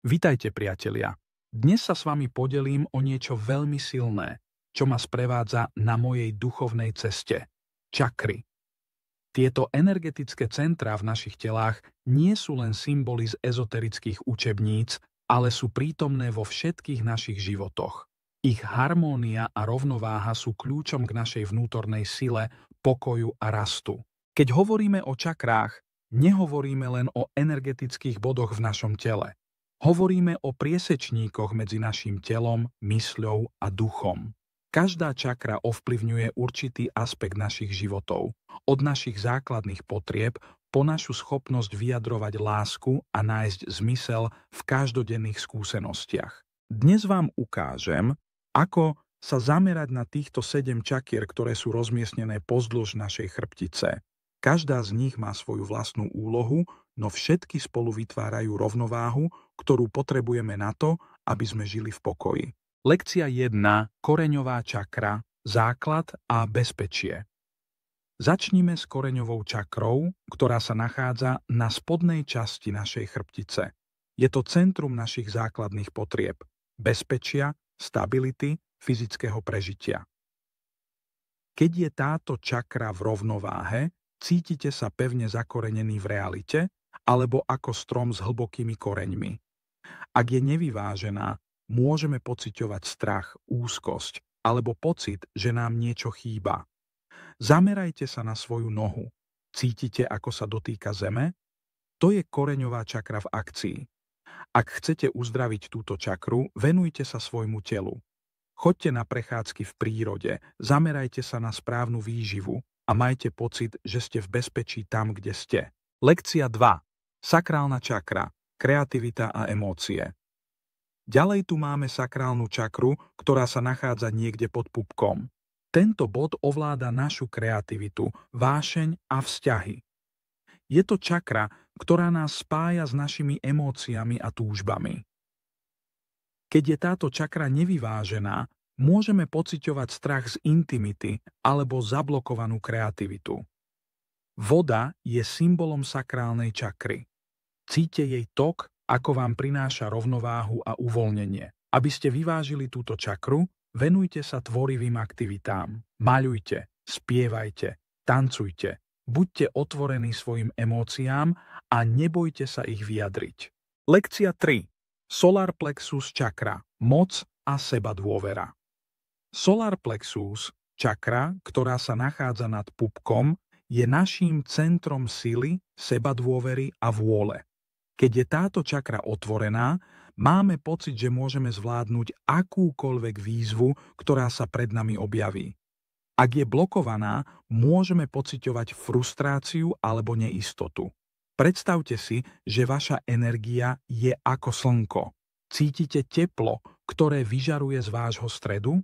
Vitajte, priatelia. Dnes sa s vami podelím o niečo veľmi silné, čo ma sprevádza na mojej duchovnej ceste. Čakry. Tieto energetické centrá v našich telách nie sú len symboly z ezoterických učebníc, ale sú prítomné vo všetkých našich životoch. Ich harmónia a rovnováha sú kľúčom k našej vnútornej sile, pokoju a rastu. Keď hovoríme o čakrách, nehovoríme len o energetických bodoch v našom tele. Hovoríme o priesečníkoch medzi naším telom, mysľou a duchom. Každá čakra ovplyvňuje určitý aspekt našich životov, od našich základných potrieb po našu schopnosť vyjadrovať lásku a nájsť zmysel v každodenných skúsenostiach. Dnes vám ukážem, ako sa zamerať na týchto 7 čakier, ktoré sú rozmiestnené pozdĺž našej chrbtice. Každá z nich má svoju vlastnú úlohu, no všetky spolu vytvárajú rovnováhu, ktorú potrebujeme na to, aby sme žili v pokoji. Lekcia 1. Koreňová čakra, základ a bezpečie. Začnime s koreňovou čakrou, ktorá sa nachádza na spodnej časti našej chrbtice. Je to centrum našich základných potrieb, bezpečia, stability, fyzického prežitia. Keď je táto čakra v rovnováhe, cítite sa pevne zakorenený v realite, alebo ako strom s hlbokými koreňmi. Ak je nevyvážená, môžeme pociťovať strach, úzkosť alebo pocit, že nám niečo chýba. Zamerajte sa na svoju nohu. Cítite, ako sa dotýka zeme? To je koreňová čakra v akcii. Ak chcete uzdraviť túto čakru, venujte sa svojmu telu. Choďte na prechádzky v prírode, zamerajte sa na správnu výživu a majte pocit, že ste v bezpečí tam, kde ste. Lekcia 2. Sakrálna čakra, kreativita a emócie. Ďalej tu máme sakrálnu čakru, ktorá sa nachádza niekde pod pupkom. Tento bod ovláda našu kreativitu, vášeň a vzťahy. Je to čakra, ktorá nás spája s našimi emóciami a túžbami. Keď je táto čakra nevyvážená, môžeme pociťovať strach z intimity alebo zablokovanú kreativitu. Voda je symbolom sakrálnej čakry. Cíte jej tok, ako vám prináša rovnováhu a uvoľnenie. Aby ste vyvážili túto čakru, venujte sa tvorivým aktivitám. Maľujte, spievajte, tancujte, buďte otvorení svojim emóciám a nebojte sa ich vyjadriť. Lekcia 3. Solar plexus čakra, moc a sebadôvera. Solar plexus, čakra, ktorá sa nachádza nad pupkom, je naším centrom sily, sebadôvery a vôle. Keď je táto čakra otvorená, máme pocit, že môžeme zvládnuť akúkoľvek výzvu, ktorá sa pred nami objaví. Ak je blokovaná, môžeme pociťovať frustráciu alebo neistotu. Predstavte si, že vaša energia je ako slnko. Cítite teplo, ktoré vyžaruje z vášho stredu?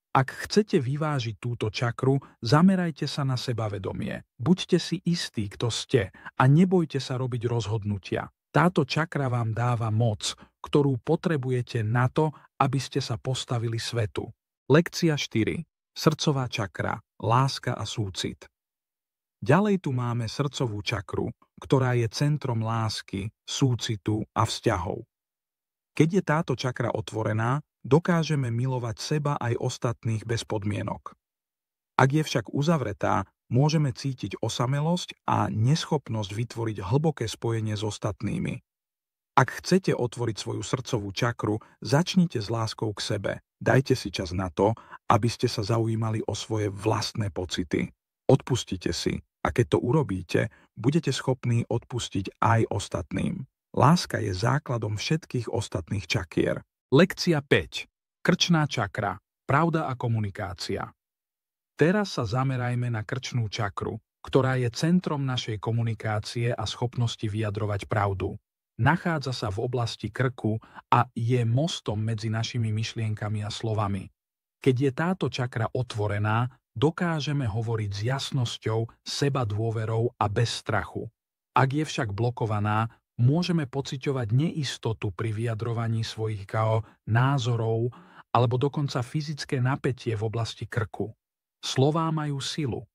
Ak chcete vyvážiť túto čakru, zamerajte sa na sebavedomie. Buďte si istí, kto ste a nebojte sa robiť rozhodnutia. Táto čakra vám dáva moc, ktorú potrebujete na to, aby ste sa postavili svetu. Lekcia 4. Srdcová čakra, láska a súcit. Ďalej tu máme srdcovú čakru, ktorá je centrom lásky, súcitu a vzťahov. Keď je táto čakra otvorená, dokážeme milovať seba aj ostatných bez podmienok. Ak je však uzavretá, môžeme cítiť osamelosť a neschopnosť vytvoriť hlboké spojenie s ostatnými. Ak chcete otvoriť svoju srdcovú čakru, začnite s láskou k sebe. Dajte si čas na to, aby ste sa zaujímali o svoje vlastné pocity. Odpustite si a keď to urobíte, budete schopní odpustiť aj ostatným. Láska je základom všetkých ostatných čakier. Lekcia 5. Krčná čakra. Pravda a komunikácia. Teraz sa zamerajme na krčnú čakru, ktorá je centrom našej komunikácie a schopnosti vyjadrovať pravdu. Nachádza sa v oblasti krku a je mostom medzi našimi myšlienkami a slovami. Keď je táto čakra otvorená, dokážeme hovoriť s jasnosťou, sebadôverou a bez strachu. Ak je však blokovaná, môžeme pociťovať neistotu pri vyjadrovaní svojich názorov alebo dokonca fyzické napätie v oblasti krku. Slová majú silu.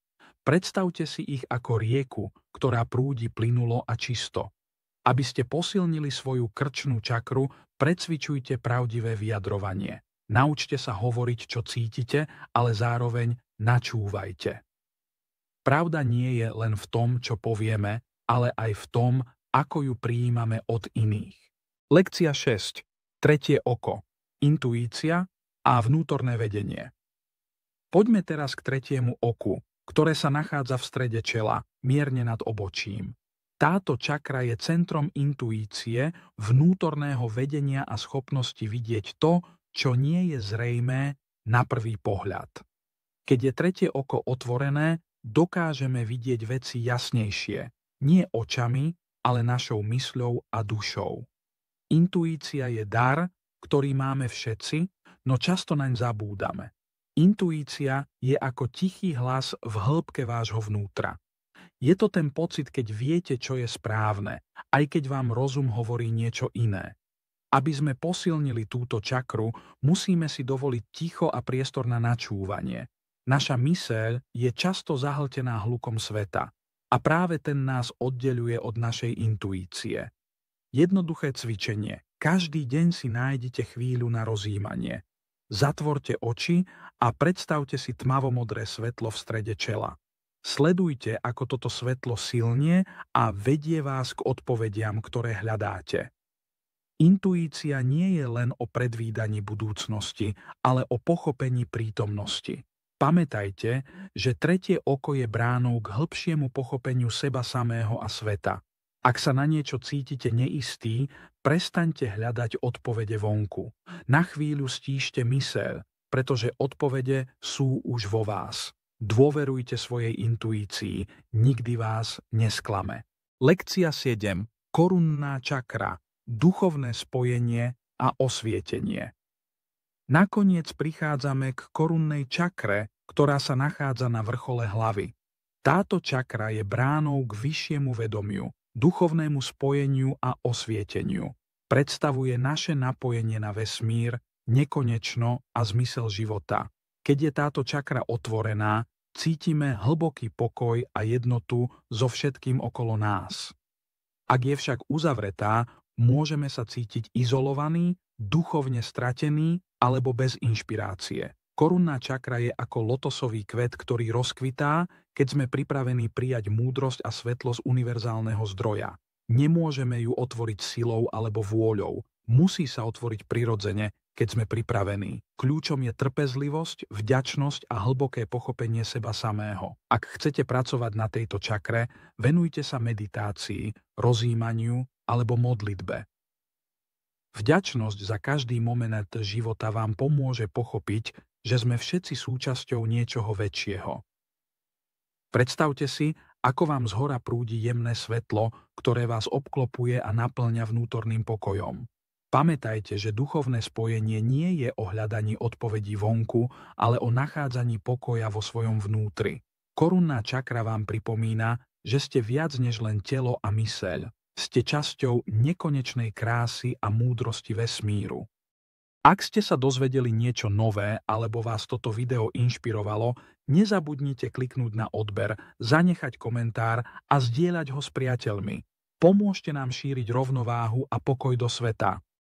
Predstavte si ich ako rieku, ktorá prúdi plynulo a čisto. Aby ste posilnili svoju krčnú čakru, precvičujte pravdivé vyjadrovanie. Naučte sa hovoriť, čo cítite, ale zároveň načúvajte. Pravda nie je len v tom, čo povieme, ale aj v tom, ako ju prijímame od iných. Lekcia 6. Tretie oko. Intuícia a vnútorné vedenie. Poďme teraz k tretiemu oku, ktoré sa nachádza v strede čela, mierne nad obočím. Táto čakra je centrom intuície, vnútorného vedenia a schopnosti vidieť to, čo nie je zrejmé na prvý pohľad. Keď je tretie oko otvorené, dokážeme vidieť veci jasnejšie, nie očami, ale našou mysľou a dušou. Intuícia je dar, ktorý máme všetci, no často naň zabúdame. Intuícia je ako tichý hlas v hĺbke vášho vnútra. Je to ten pocit, keď viete, čo je správne, aj keď vám rozum hovorí niečo iné. Aby sme posilnili túto čakru, musíme si dovoliť ticho a priestor na načúvanie. Naša myseľ je často zahltená hlukom sveta a práve ten nás oddeľuje od našej intuície. Jednoduché cvičenie. Každý deň si nájdete chvíľu na rozjímanie. Zatvorte oči a predstavte si tmavomodré svetlo v strede čela. Sledujte, ako toto svetlo silnie a vedie vás k odpovediam, ktoré hľadáte. Intuícia nie je len o predvídaní budúcnosti, ale o pochopení prítomnosti. Pamätajte, že tretie oko je bránou k hĺbšiemu pochopeniu seba samého a sveta. Ak sa na niečo cítite neistý, prestaňte hľadať odpovede vonku. Na chvíľu stíšte myseľ, pretože odpovede sú už vo vás. Dôverujte svojej intuícii, nikdy vás nesklame. Lekcia 7. Korunná čakra. Duchovné spojenie a osvietenie. Nakoniec prichádzame k korunnej čakre, ktorá sa nachádza na vrchole hlavy. Táto čakra je bránou k vyššiemu vedomiu, duchovnému spojeniu a osvieteniu. Predstavuje naše napojenie na vesmír, nekonečno a zmysel života. Keď je táto čakra otvorená, cítime hlboký pokoj a jednotu so všetkým okolo nás. Ak je však uzavretá, môžeme sa cítiť izolovaní, duchovne stratení alebo bez inšpirácie. Korunná čakra je ako lotosový kvet, ktorý rozkvitá, keď sme pripravení prijať múdrosť a svetlo z univerzálneho zdroja. Nemôžeme ju otvoriť silou alebo vôľou. Musí sa otvoriť prirodzene, keď sme pripravení. Kľúčom je trpezlivosť, vďačnosť a hlboké pochopenie seba samého. Ak chcete pracovať na tejto čakre, venujte sa meditácii, rozjímaniu alebo modlitbe. Vďačnosť za každý moment života vám pomôže pochopiť, že sme všetci súčasťou niečoho väčšieho. Predstavte si, ako vám zhora prúdi jemné svetlo, ktoré vás obklopuje a naplňa vnútorným pokojom. Pamätajte, že duchovné spojenie nie je o hľadaní odpovedí vonku, ale o nachádzaní pokoja vo svojom vnútri. Korunná čakra vám pripomína, že ste viac než len telo a myseľ. Ste časťou nekonečnej krásy a múdrosti vesmíru. Ak ste sa dozvedeli niečo nové alebo vás toto video inšpirovalo, nezabudnite kliknúť na odber, zanechať komentár a zdieľať ho s priateľmi. Pomôžte nám šíriť rovnováhu a pokoj do sveta.